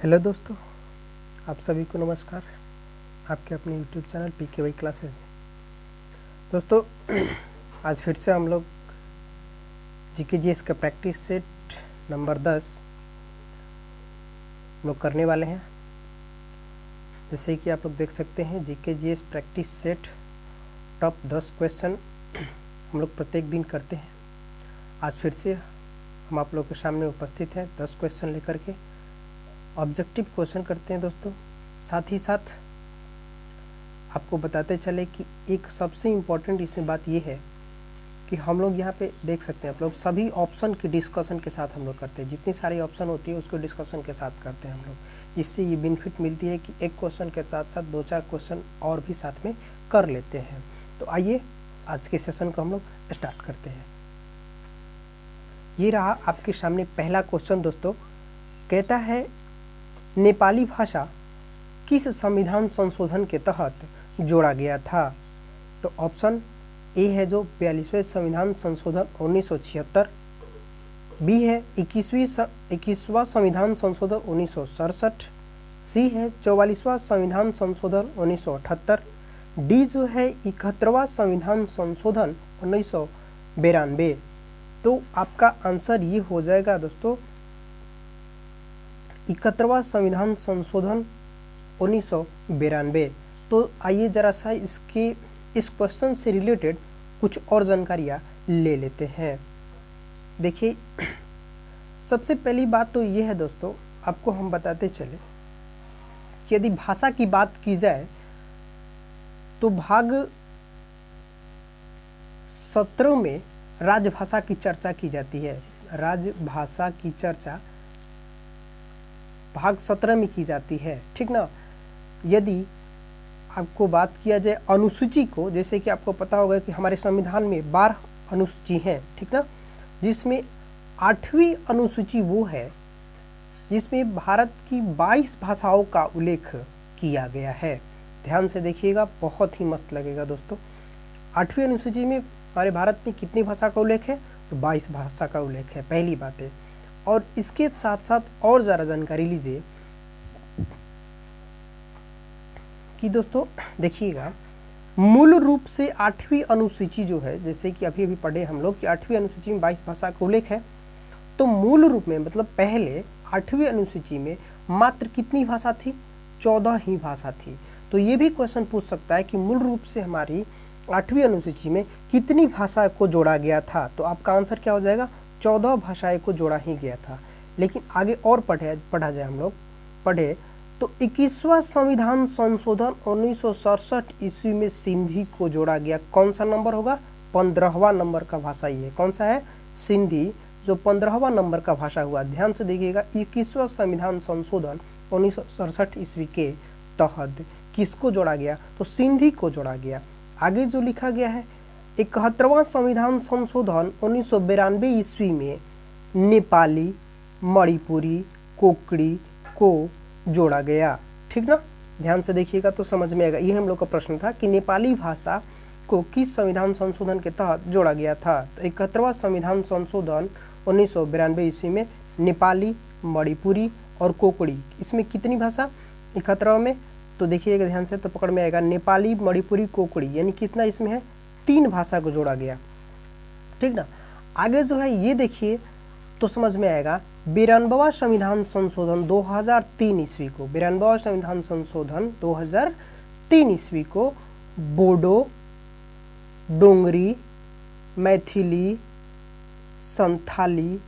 Hello दोस्तों, आप सभी को नमस्कार। आपके अपने यूट्यूब चैनल PKY क्लासेस में दोस्तों आज फिर से हम लोग GKGS का प्रैक्टिस सेट नंबर 10 हम लोग करने वाले हैं। जैसे कि आप लोग देख सकते हैं GKGS practice set top 10 question हम लोग प्रत्येक दिन करते हैं। आज फिर से हम आप लोग के सामने उपस्थित हैं 10 क्वेश्चन लेकर के। ऑब्जेक्टिव क्वेश्चन करते हैं दोस्तों। साथ ही साथ आपको बताते चले कि एक सबसे इम्पॉर्टेंट इसमें बात ये है कि हम लोग यहाँ पे देख सकते हैं आप लोग सभी ऑप्शन की डिस्कशन के साथ हम लोग करते हैं। जितनी सारी ऑप्शन होती है उसको डिस्कशन के साथ करते हैं हम लोग। इससे ये बेनिफिट मिलती है कि एक क्वेश्चन के साथ साथ 2-4 क्वेश्चन और भी साथ में कर लेते हैं। तो आइए आज के सेशन को हम लोग स्टार्ट करते हैं। ये रहा आपके सामने पहला क्वेश्चन दोस्तों। कहता है नेपाली भाषा किस संविधान संशोधन के तहत जोड़ा गया था? तो ऑप्शन ए है जो 42वें संविधान संशोधन 1976, बी है 21वां संविधान संशोधन 1967, सी है 44वां संविधान संशोधन 1978, डी जो है 71वां संविधान संशोधन 1992। तो आपका आंसर ये हो जाएगा दोस्तों 71वां संविधान संशोधन 1992। तो आइए जरा सा इस क्वेश्चन से रिलेटेड कुछ और जानकारियाँ ले लेते हैं। देखिए सबसे पहली बात तो ये है दोस्तों, आपको हम बताते चले कि यदि भाषा की बात की जाए तो भाग 17 में राजभाषा की चर्चा की जाती है। राजभाषा की चर्चा भाग 17 में की जाती है, ठीक ना। यदि आपको बात किया जाए अनुसूची को, जैसे कि आपको पता होगा कि हमारे संविधान में 12 अनुसूची हैं, ठीक ना, जिसमें 8वीं अनुसूची वो है जिसमें भारत की 22 भाषाओं का उल्लेख किया गया है। ध्यान से देखिएगा, बहुत ही मस्त लगेगा दोस्तों। 8वीं अनुसूची में हमारे भारत में कितनी भाषा का उल्लेख है? तो 22 भाषा का उल्लेख है, पहली बात है। और इसके साथ साथ और ज़रा जानकारी लीजिए कि दोस्तों देखिएगा, मूल रूप से 8वीं अनुसूची जो है, जैसे कि अभी पढ़े हम लोग कि 8वीं अनुसूची में 22 भाषा का उल्लेख है, तो मूल रूप में मतलब पहले 8वीं अनुसूची में मात्र कितनी भाषा थी? 14 ही भाषा थी। तो ये भी क्वेश्चन पूछ सकता है कि मूल रूप से हमारी 8वीं अनुसूची में कितनी भाषा को जोड़ा गया था? तो आपका आंसर क्या हो जाएगा? 14 भाषाएं को जोड़ा ही गया था। लेकिन आगे और पढ़ा जाए, हम लोग पढ़े तो 21वां संविधान संशोधन 1967 ईस्वी में सिंधी को जोड़ा गया। कौन सा नंबर होगा? 15वां नंबर का भाषा ये कौन सा है? सिंधी, जो 15वां नंबर का भाषा हुआ। ध्यान से देखिएगा, 21वां संविधान संशोधन 1967 ईस्वी के तहत किसको जोड़ा गया? तो सिंधी को जोड़ा गया। आगे जो लिखा गया है 71वां संविधान संशोधन 1992 ईस्वी में नेपाली, मणिपुरी, कोंकणी को जोड़ा गया, ठीक ना। ध्यान से देखिएगा तो समझ में आएगा। ये हम लोग का प्रश्न था कि नेपाली भाषा को किस संविधान संशोधन के तहत जोड़ा गया था? तो 71वां संविधान संशोधन 1992 ईस्वी में नेपाली, मणिपुरी और कोंकणी, इसमें कितनी भाषा 71वां में? तो देखिएगा ध्यान से तो पकड़ में आएगा, नेपाली, मणिपुरी, कोंकणी, यानी कितना इसमें है? 3 भाषा को जोड़ा गया, ठीक ना। आगे जो है ये देखिए तो समझ में आएगा, 92वां संविधान संशोधन 2003 ईस्वी को, 92वां संविधान संशोधन 2003 ईस्वी को बोडो, डोंगरी, मैथिली, संथाली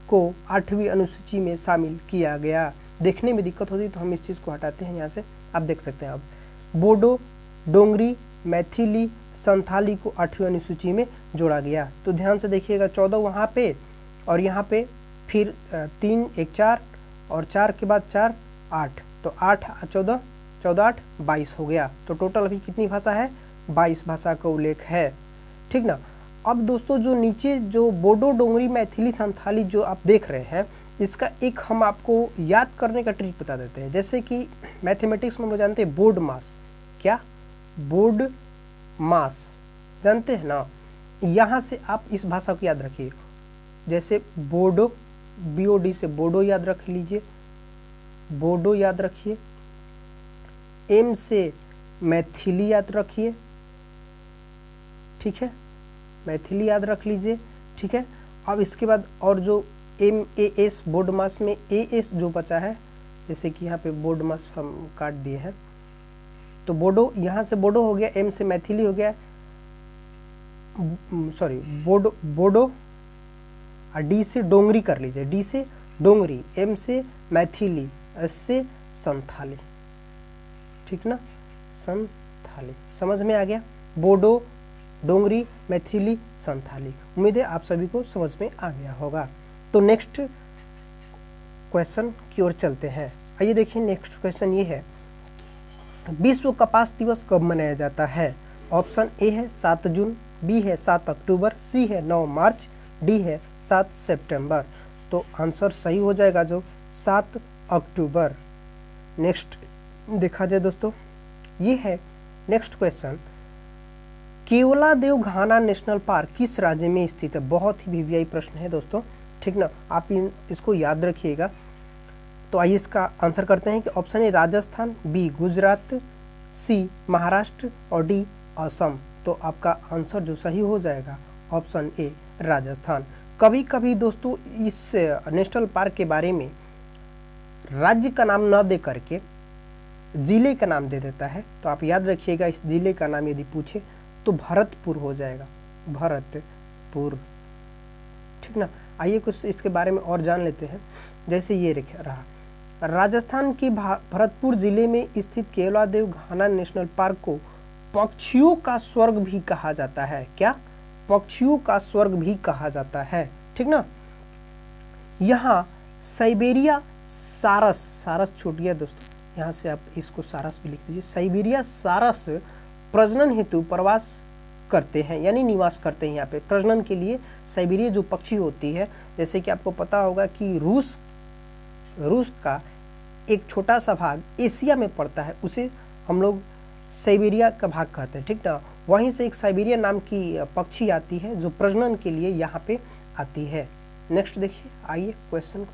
को 8वीं अनुसूची में शामिल किया गया। देखने में दिक्कत होती तो हम इस चीज़ को हटाते हैं यहाँ से, आप देख सकते हैं। अब बोडो, डोंगरी, मैथिली, संथाली को 8वीं अनुसूची में जोड़ा गया। तो ध्यान से देखिएगा, 14 वहाँ पे और यहाँ पे फिर 3 1 4 और 4 के बाद 4 8, तो 8 14 14 8 22 हो गया। तो टोटल अभी कितनी भाषा है? 22 भाषा का उल्लेख है, ठीक ना। अब दोस्तों जो नीचे जो बोडो, डोंगरी, मैथिली, संथाली जो आप देख रहे हैं, इसका एक हम आपको याद करने का ट्रिक बता देते हैं। जैसे कि मैथमेटिक्स में हम लोग जानते हैं बोर्ड मास, क्या बोर्ड मास जानते हैं ना। यहाँ से आप इस भाषा को याद रखिए, जैसे बोडो, BOD से बोडो याद रख लीजिए, बोडो याद रखिए, एम से मैथिली याद रखिए, ठीक है, मैथिली याद रख लीजिए, ठीक है। अब इसके बाद और जो MAS बोर्ड मास में AS जो बचा है, जैसे कि यहाँ पे बोर्ड मास हम काट दिए हैं, तो बोडो यहाँ से बोडो हो गया, M से मैथिली हो गया, सॉरी बोडो और D से डोंगरी कर लीजिए, D से डोंगरी, M से मैथिली, S से संथाली, ठीक ना, संथाली। समझ में आ गया, बोडो, डोंगरी, मैथिली, संथाली। उम्मीद है आप सभी को समझ में आ गया होगा। तो नेक्स्ट क्वेश्चन की ओर चलते हैं। आइए देखिए, नेक्स्ट क्वेश्चन ये है, विश्व कपास दिवस कब मनाया जाता है? ऑप्शन ए है 7 जून, बी है 7 अक्टूबर, सी है 9 मार्च, डी है 7 सितंबर। तो आंसर सही हो जाएगा जो 7 अक्टूबर। नेक्स्ट देखा जाए दोस्तों, ये है नेक्स्ट क्वेश्चन, केवलादेव घाना नेशनल पार्क किस राज्य में स्थित है? बहुत ही वीवीआई प्रश्न है दोस्तों, ठीक ना, आप इसको याद रखिएगा। तो आइए इसका आंसर करते हैं कि option A Rajasthan, B Gujarat, C Maharashtra और डी असम। तो आपका आंसर जो सही हो जाएगा ऑप्शन ए राजस्थान। कभी कभी दोस्तों इस नेशनल पार्क के बारे में राज्य का नाम न दे करके जिले का नाम दे देता है, तो आप याद रखिएगा इस जिले का नाम यदि पूछे तो भरतपुर हो जाएगा, भरतपुर, ठीक ना। आइए कुछ इसके बारे में और जान लेते हैं। जैसे ये रहा, राजस्थान के भरतपुर जिले में स्थित केवलादेव घाना नेशनल पार्क को पक्षियों का स्वर्ग भी कहा जाता है। क्या? पक्षियों का स्वर्ग भी कहा जाता है, ठीक ना। यहाँ साइबेरिया सारस, सारस छूट गया दोस्तों, यहाँ से आप इसको सारस भी लिख दीजिए। साइबेरिया सारस प्रजनन हेतु प्रवास करते हैं, यानी निवास करते हैं यहाँ पे प्रजनन के लिए। साइबेरिया जो पक्षी होती है, जैसे कि आपको पता होगा कि रूस का एक छोटा सा भाग एशिया में पड़ता है, उसे हम लोग साइबेरिया का भाग कहते हैं, ठीक ना। वहीं से एक साइबेरिया नाम की पक्षी आती है जो प्रजनन के लिए यहाँ पे आती है। नेक्स्ट देखिए, आइए क्वेश्चन को।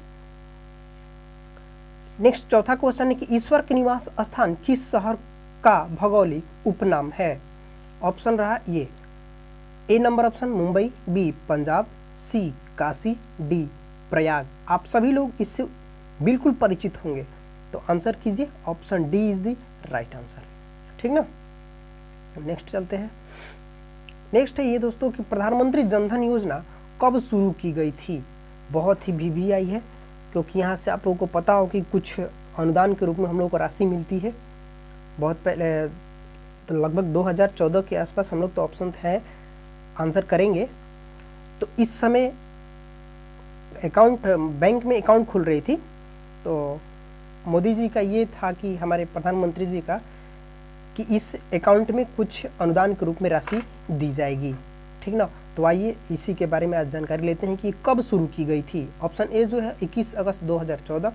नेक्स्ट चौथा क्वेश्चन है कि ईश्वर के निवास स्थान किस शहर का भौगोलिक उपनाम है? ऑप्शन रहा ये, A number option Mumbai, B Punjab, C Kashi, D Prayag. आप सभी लोग इससे बिल्कुल परिचित होंगे, तो आंसर कीजिए, option D is the right answer, ठीक ना। नेक्स्ट चलते हैं। नेक्स्ट है ये दोस्तों कि प्रधानमंत्री जनधन योजना कब शुरू की गई थी? बहुत ही वीवीआई है, क्योंकि यहाँ से आप लोगों को पता हो कि कुछ अनुदान के रूप में हम लोग को राशि मिलती है। बहुत पहले तो लगभग 2014 के आसपास हम लोग तो ऑप्शन है आंसर करेंगे। तो इस समय अकाउंट, बैंक में अकाउंट खुल रही थी, तो मोदी जी का ये था कि हमारे प्रधानमंत्री जी का कि इस अकाउंट में कुछ अनुदान के रूप में राशि दी जाएगी, ठीक ना। तो आइए इसी के बारे में आज जानकारी लेते हैं कि कब शुरू की गई थी। ऑप्शन ए जो है 21 अगस्त 2014,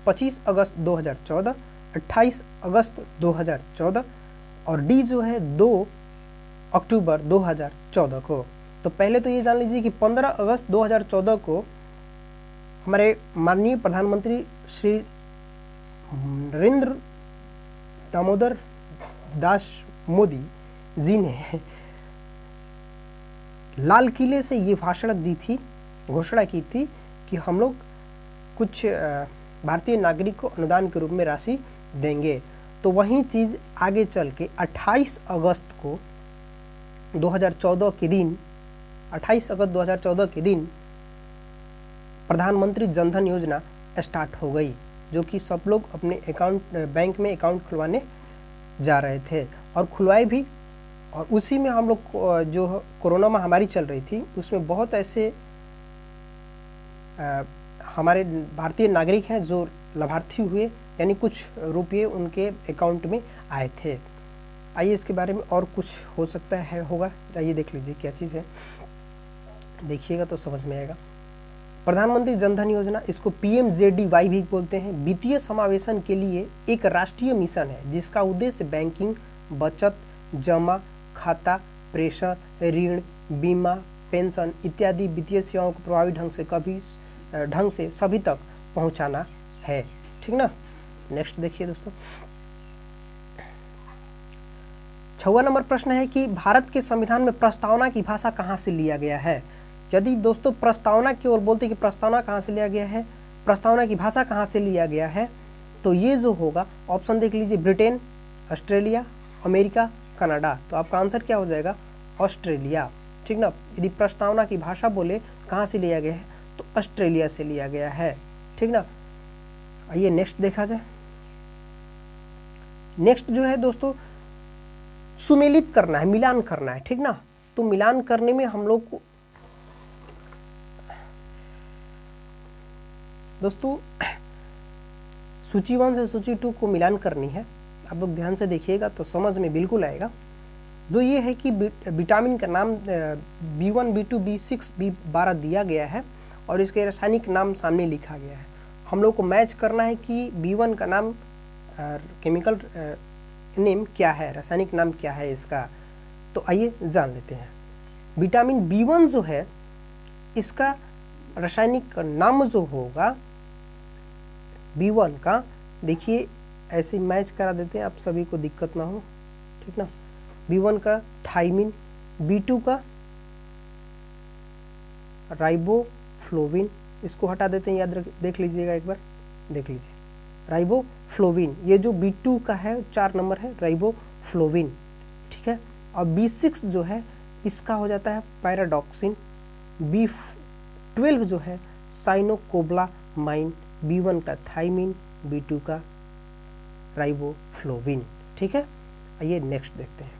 25 अगस्त 2014, 28 अगस्त 2014 और डी जो है 2 अक्टूबर 2014 को। तो पहले तो ये जान लीजिए कि 15 अगस्त 2014 को हमारे माननीय प्रधानमंत्री श्री नरेंद्र दामोदर दास मोदी जी ने लाल किले से ये भाषण दी थी, घोषणा की थी कि हम लोग कुछ भारतीय नागरिक को अनुदान के रूप में राशि देंगे। तो वही चीज़ आगे चल के 28 अगस्त को 2014 के दिन, 28 अगस्त 2014 के दिन प्रधानमंत्री जनधन योजना स्टार्ट हो गई, जो कि सब लोग अपने अकाउंट, बैंक में अकाउंट खुलवाने जा रहे थे और खुलवाए भी। और उसी में हम लोग जो कोरोना महामारी चल रही थी, उसमें बहुत ऐसे हमारे भारतीय नागरिक हैं जो लाभार्थी हुए, यानी कुछ रुपये उनके अकाउंट में आए थे। आइए इसके बारे में और कुछ हो सकता है होगा, आइए देख लीजिए क्या चीज़ है, देखिएगा तो समझ में आएगा। प्रधानमंत्री जनधन योजना, इसको PMJDY भी बोलते हैं, वित्तीय समावेशन के लिए एक राष्ट्रीय मिशन है जिसका उद्देश्य बैंकिंग, बचत, जमा खाता, प्रेषण, ऋण, बीमा, पेंशन इत्यादि वित्तीय सेवाओं को प्रभावी ढंग से सभी तक पहुंचाना है, ठीक ना। नेक्स्ट देखिए दोस्तों, 6वां नंबर प्रश्न है कि भारत के संविधान में प्रस्तावना की भाषा कहाँ से लिया गया है। यदि दोस्तों प्रस्तावना की ओर बोलते कि प्रस्तावना कहाँ से लिया गया है, प्रस्तावना की भाषा कहाँ से लिया गया है, तो ये जो होगा ऑप्शन देख लीजिए, ब्रिटेन, ऑस्ट्रेलिया, अमेरिका, कनाडा। तो आपका आंसर क्या हो जाएगा, ऑस्ट्रेलिया। ठीक ना। यदि प्रस्तावना की भाषा बोले कहाँ से लिया गया है तो ऑस्ट्रेलिया से लिया गया है। ठीक ना। आइए नेक्स्ट देखा जाए। नेक्स्ट जो है दोस्तों, सुमेलित करना है, मिलान करना है। ठीक ना। तो मिलान करने में हम लोग को दोस्तों सूची 1 से सूची 2 को मिलान करनी है। आप लोग ध्यान से देखिएगा तो समझ में बिल्कुल आएगा। जो ये है कि विटामिन का नाम B1, B2, B6, B12 दिया गया है और इसके रासायनिक नाम सामने लिखा गया है। हम लोग को मैच करना है कि B1 का नाम केमिकल नेम क्या है, रासायनिक नाम क्या है इसका। तो आइए जान लेते हैं। विटामिन B1 जो है इसका रासायनिक नाम जो होगा B1 का, देखिए ऐसे मैच करा देते हैं आप सभी को दिक्कत ना हो। ठीक ना। B1 का थाइमिन, B2 का राइबोफ्लोविन, इसको हटा देते हैं, याद देख लीजिएगा एक बार, देख लीजिए राइबोफ्लोविन। ये जो B2 का है 4 नंबर है राइबोफ्लोविन। ठीक है। और B6 जो है इसका हो जाता है पैराडॉक्सिन। B12 जो है साइनोकोब्लामाइन, B1 का थाइमिन, B2 का राइबोफ्लोविन। ठीक है। आइए नेक्स्ट देखते हैं।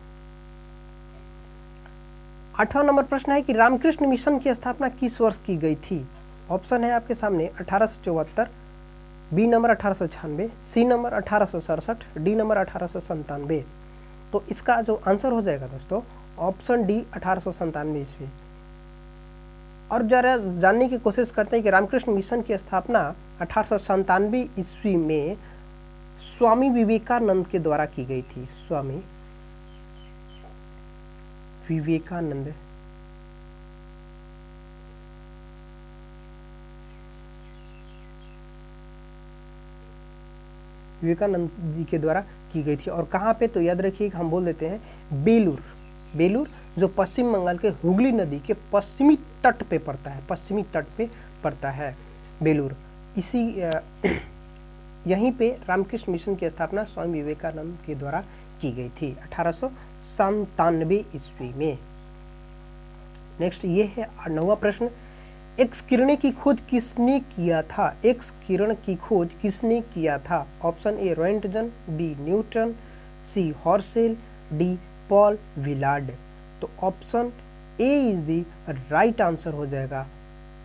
8वां नंबर प्रश्न है कि रामकृष्ण मिशन की स्थापना किस वर्ष की गई थी। ऑप्शन है आपके सामने 1874, B number 1896, C number 1867, D number 1897। तो इसका जो आंसर हो जाएगा दोस्तों ऑप्शन डी 1897 ईस्वी। और जरा जानने की कोशिश करते हैं कि रामकृष्ण मिशन की स्थापना 1897 ईस्वी में स्वामी विवेकानंद के द्वारा की गई थी। स्वामी विवेकानंद जी के द्वारा की गई थी। और कहाँ पे, तो याद रखिए हम बोल देते हैं बेलूर। बेलूर जो पश्चिम बंगाल के हुगली नदी के पश्चिमी तट पे पड़ता है, पश्चिमी तट पे पड़ता है बेलूर। इसी यहीं पे रामकृष्ण मिशन की स्थापना स्वामी विवेकानंद के द्वारा की गई थी 1897 ईस्वी में। नेक्स्ट ये है 9वां प्रश्न, एक्स किरण की खोज किसने किया था। एक्स किरण की खोज किसने किया था। Option A Roentgen, B Newton, C Herschel, D Paul Villard. तो option A is the right answer हो जाएगा।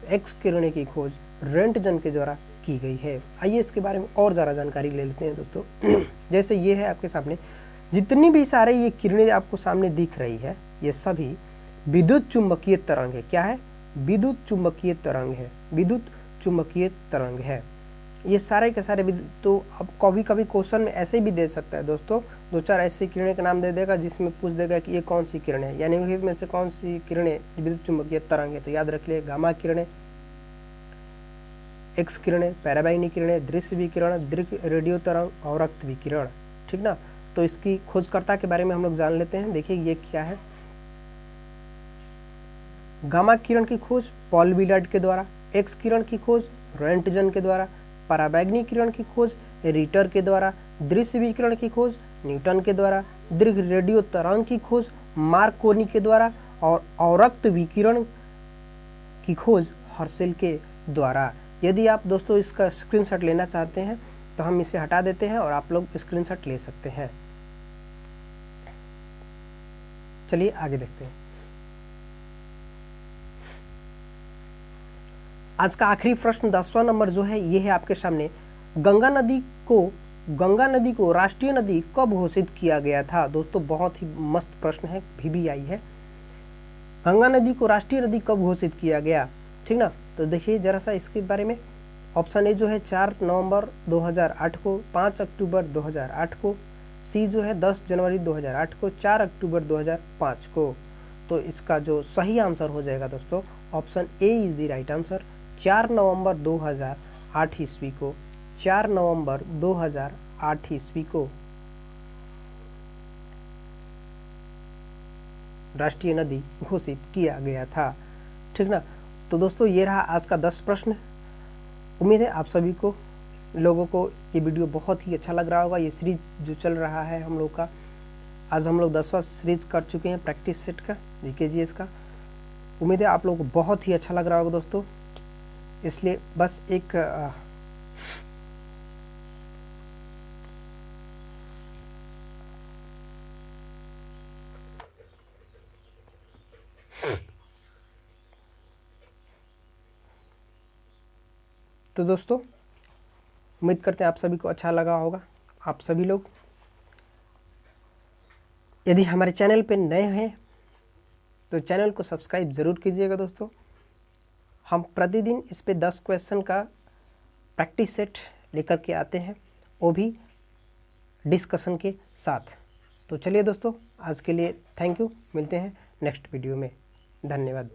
एक्स किरण की खोज रोएंटगन के द्वारा की गई है। आइए इसके बारे में और ज़्यादा जानकारी ले लेते हैं दोस्तों। जैसे ये है आपके सामने, जितनी भी सारे ये किरणें आपको सामने दिख रही है ये सभी विद्युत चुंबकीय तरंग है। क्या है, विद्युत चुंबकीय तरंग है, विद्युत चुंबकीय तरंग है ये सारे के सारे। तो अब कभी कभी क्वेश्चन में ऐसे भी दे सकता है दोस्तों, 2-4 ऐसी किरणें का नाम दे देगा जिसमें पूछ देगा कि ये कौन सी किरण है, यानी निम्नलिखित में से कौन सी किरणें विद्युत चुंबकीय तरंग है। तो याद रख लिए गामा किरणें, एक्स किरणें, पैराबैंगनी किरणें, दृश्य विकिरण, दीर्घ रेडियो तरंग और रक्त विकिरण। ठीक ना। तो इसकी खोजकर्ता के बारे में हम लोग जान लेते हैं। देखिए ये क्या है, गामा किरण की खोज पॉल विलार्ड के द्वारा, एक्स किरण की खोज रोएंटगन के द्वारा, पराबैंगनी किरण की खोज रिटर के द्वारा, दृश्य विकिरण की खोज न्यूटन के द्वारा, दीर्घ रेडियो तरंग की खोज मार्कोनी के द्वारा और अवरक्त विकिरण की खोज हर्सेल के द्वारा। यदि आप दोस्तों इसका स्क्रीनशॉट लेना चाहते हैं तो हम इसे हटा देते हैं और आप लोग स्क्रीनशॉट ले सकते हैं। चलिए आगे देखते हैं। आज का आखिरी प्रश्न 10वां नंबर जो है ये है आपके सामने, गंगा नदी को राष्ट्रीय नदी कब घोषित किया गया था। दोस्तों बहुत ही मस्त प्रश्न है, भी आई है। गंगा नदी को राष्ट्रीय नदी कब घोषित किया गया। ठीक ना। तो देखिए जरा सा इसके बारे में। ऑप्शन ए जो है 4 नवंबर 2008 को, 5 अक्टूबर 2008 को, सी जो है 10 जनवरी 2008 को, 4 अक्टूबर 2005 को। तो इसका जो सही आंसर हो जाएगा दोस्तों option A is the right answer. 4 नवंबर 2008 ईस्वी को, 4 नवंबर 2008 ईस्वी को राष्ट्रीय नदी घोषित किया गया था। ठीक ना। तो दोस्तों ये रहा आज का 10 प्रश्न। उम्मीद है आप सभी को लोगों को ये वीडियो बहुत ही अच्छा लग रहा होगा। ये सीरीज जो चल रहा है हम लोग का, आज हम लोग 10वां सीरीज कर चुके हैं प्रैक्टिस सेट का, जीकेजीएस का। उम्मीद है आप लोगों को बहुत ही अच्छा लग रहा होगा दोस्तों। इसलिए बस एक तो दोस्तों उम्मीद करते हैं आप सभी को अच्छा लगा होगा। आप सभी लोग यदि हमारे चैनल पे नए हैं तो चैनल को सब्सक्राइब ज़रूर कीजिएगा दोस्तों। हम प्रतिदिन इस पे 10 क्वेश्चन का प्रैक्टिस सेट लेकर के आते हैं, वो भी डिस्कशन के साथ। तो चलिए दोस्तों आज के लिए थैंक यू, मिलते हैं नेक्स्ट वीडियो में। धन्यवाद।